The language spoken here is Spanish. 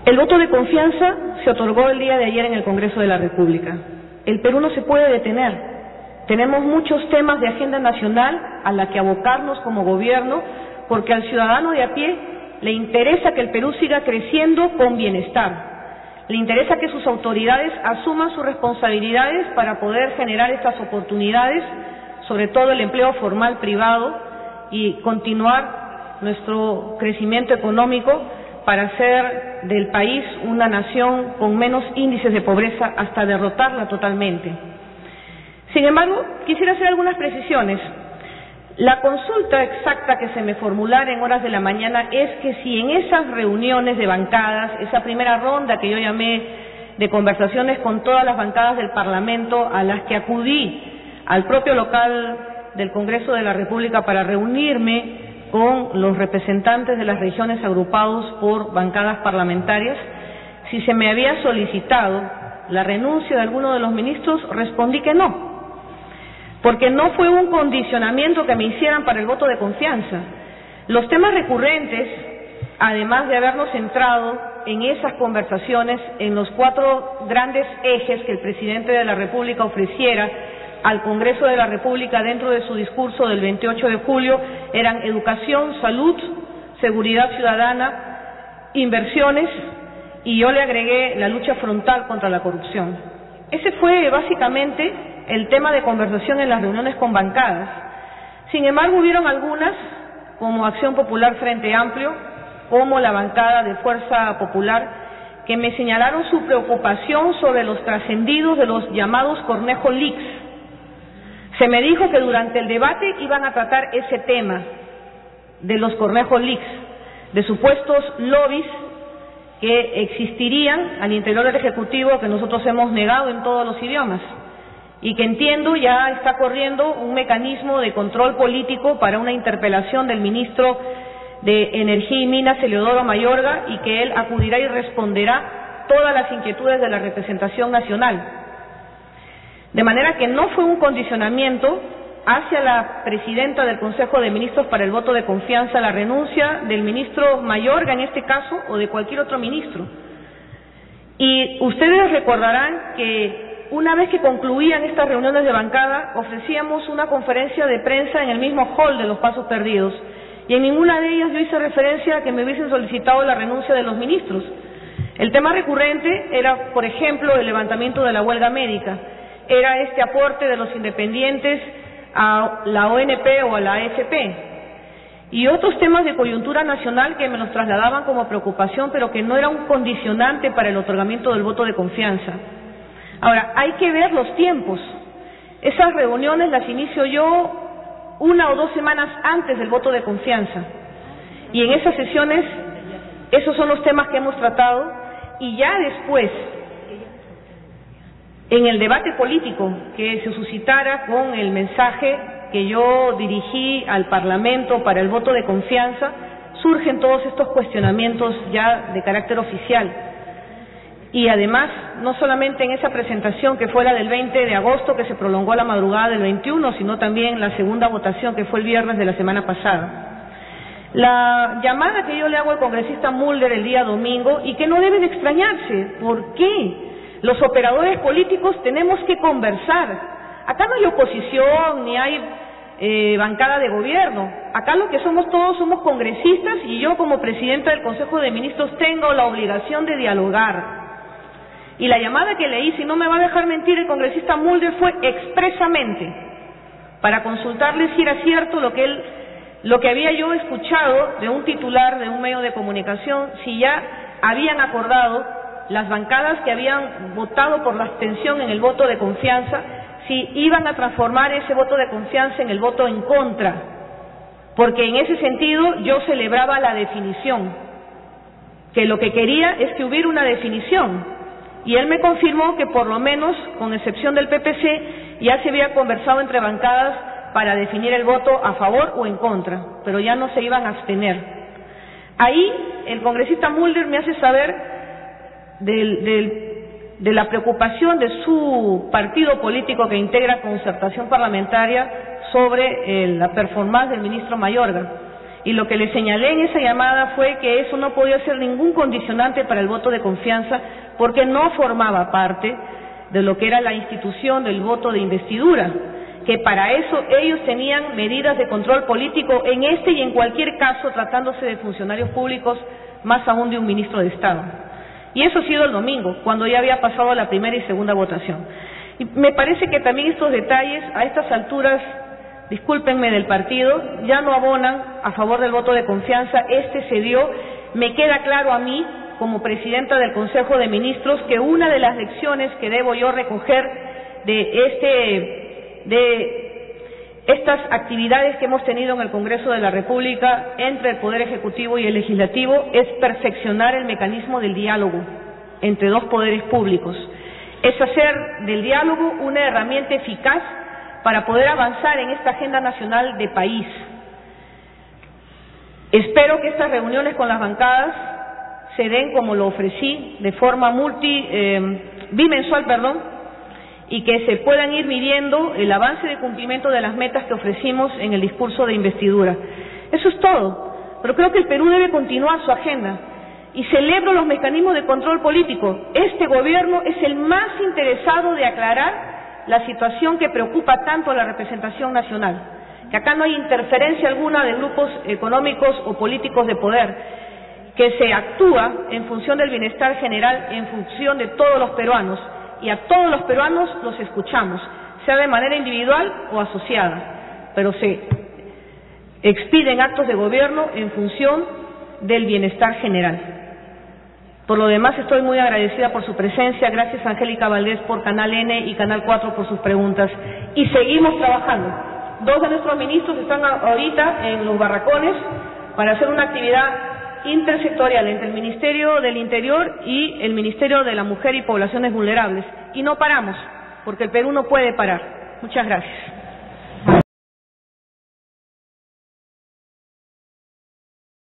El voto de confianza se otorgó el día de ayer en el Congreso de la República. El Perú no se puede detener. Tenemos muchos temas de agenda nacional a la que abocarnos como gobierno, porque al ciudadano de a pie le interesa que el Perú siga creciendo con bienestar. Le interesa que sus autoridades asuman sus responsabilidades para poder generar estas oportunidades, sobre todo el empleo formal privado, y continuar nuestro crecimiento económico para hacer del país una nación con menos índices de pobreza hasta derrotarla totalmente. Sin embargo, quisiera hacer algunas precisiones. La consulta exacta que se me formulara en horas de la mañana es que si en esas reuniones de bancadas, esa primera ronda que yo llamé de conversaciones con todas las bancadas del Parlamento, a las que acudí al propio local del Congreso de la República para reunirme con los representantes de las regiones agrupados por bancadas parlamentarias, si se me había solicitado la renuncia de alguno de los ministros, respondí que no, porque no fue un condicionamiento que me hicieran para el voto de confianza. Los temas recurrentes, además de habernos centrado en esas conversaciones, en los 4 grandes ejes que el presidente de la República ofreciera al Congreso de la República dentro de su discurso del 28 de julio, eran educación, salud, seguridad ciudadana, inversiones, y yo le agregué la lucha frontal contra la corrupción. Ese fue básicamente el tema de conversación en las reuniones con bancadas. Sin embargo, hubieron algunas, como Acción Popular Frente Amplio, como la bancada de Fuerza Popular, que me señalaron su preocupación sobre los trascendidos de los llamados Cornejo Leaks. Se me dijo que durante el debate iban a tratar ese tema de los Cornejo Leaks, de supuestos lobbies que existirían al interior del Ejecutivo, que nosotros hemos negado en todos los idiomas, y que entiendo ya está corriendo un mecanismo de control político para una interpelación del ministro de Energía y Minas, Eleodoro Mayorga, y que él acudirá y responderá todas las inquietudes de la representación nacional. De manera que no fue un condicionamiento hacia la presidenta del Consejo de Ministros para el voto de confianza la renuncia del ministro Mayorga en este caso, o de cualquier otro ministro. Y ustedes recordarán que una vez que concluían estas reuniones de bancada, ofrecíamos una conferencia de prensa en el mismo hall de los Pasos Perdidos, y en ninguna de ellas yo hice referencia a que me hubiesen solicitado la renuncia de los ministros. El tema recurrente era, por ejemplo, el levantamiento de la huelga médica, era este aporte de los independientes a la ONP o a la AFP, y otros temas de coyuntura nacional que me los trasladaban como preocupación, pero que no era un condicionante para el otorgamiento del voto de confianza. Ahora, hay que ver los tiempos. Esas reuniones las inicio yo 1 o 2 semanas antes del voto de confianza, y en esas sesiones esos son los temas que hemos tratado, y ya después, en el debate político que se suscitara con el mensaje que yo dirigí al Parlamento para el voto de confianza, surgen todos estos cuestionamientos ya de carácter oficial. Y además, no solamente en esa presentación que fue la del 20 de agosto, que se prolongó a la madrugada del 21, sino también la segunda votación, que fue el viernes de la semana pasada. La llamada que yo le hago al congresista Mulder el día domingo, y que no debe de extrañarse, ¿por qué? Los operadores políticos tenemos que conversar. Acá no hay oposición ni hay bancada de gobierno. Acá lo que somos todos somos congresistas, y yo como presidenta del Consejo de Ministros tengo la obligación de dialogar. Y la llamada que le hice, y no me va a dejar mentir el congresista Mulder, fue expresamente para consultarle si era cierto lo que había yo escuchado de un titular de un medio de comunicación, si ya habían acordado las bancadas que habían votado por la abstención en el voto de confianza, si iban a transformar ese voto de confianza en el voto en contra, porque en ese sentido yo celebraba la definición, que lo que quería es que hubiera una definición, y él me confirmó que por lo menos, con excepción del PPC, ya se había conversado entre bancadas para definir el voto a favor o en contra, pero ya no se iban a abstener. Ahí el congresista Mulder me hace saber de la preocupación de su partido político que integra Concertación Parlamentaria sobre la performance del ministro Mayorga. y lo que le señalé en esa llamada fue que eso no podía ser ningún condicionante para el voto de confianza porque no formaba parte de lo que era la institución del voto de investidura, que para eso ellos tenían medidas de control político en este y en cualquier caso tratándose de funcionarios públicos, más aún de un ministro de Estado. Y eso ha sido el domingo, cuando ya había pasado la primera y segunda votación. Y me parece que también estos detalles, a estas alturas, discúlpenme, del partido, ya no abonan a favor del voto de confianza. Este se dio. Me queda claro a mí, como presidenta del Consejo de Ministros, que una de las lecciones que debo yo recoger de estas actividades que hemos tenido en el Congreso de la República entre el Poder Ejecutivo y el Legislativo es perfeccionar el mecanismo del diálogo entre dos poderes públicos. Es hacer del diálogo una herramienta eficaz para poder avanzar en esta agenda nacional de país. Espero que estas reuniones con las bancadas se den como lo ofrecí, de forma bimensual, y que se puedan ir midiendo el avance de cumplimiento de las metas que ofrecimos en el discurso de investidura. Eso es todo, pero creo que el Perú debe continuar su agenda y celebro los mecanismos de control político. Este gobierno es el más interesado de aclarar la situación que preocupa tanto a la representación nacional, que acá no hay interferencia alguna de grupos económicos o políticos de poder, que se actúa en función del bienestar general, en función de todos los peruanos, y a todos los peruanos los escuchamos, sea de manera individual o asociada, pero se expiden actos de gobierno en función del bienestar general. Por lo demás, estoy muy agradecida por su presencia. Gracias, Angélica Valdés, por Canal N y Canal 4 por sus preguntas. Y seguimos trabajando. 2 de nuestros ministros están ahorita en los barracones para hacer una actividad intersectorial entre el Ministerio del Interior y el Ministerio de la Mujer y Poblaciones Vulnerables. Y no paramos, porque el Perú no puede parar. Muchas gracias.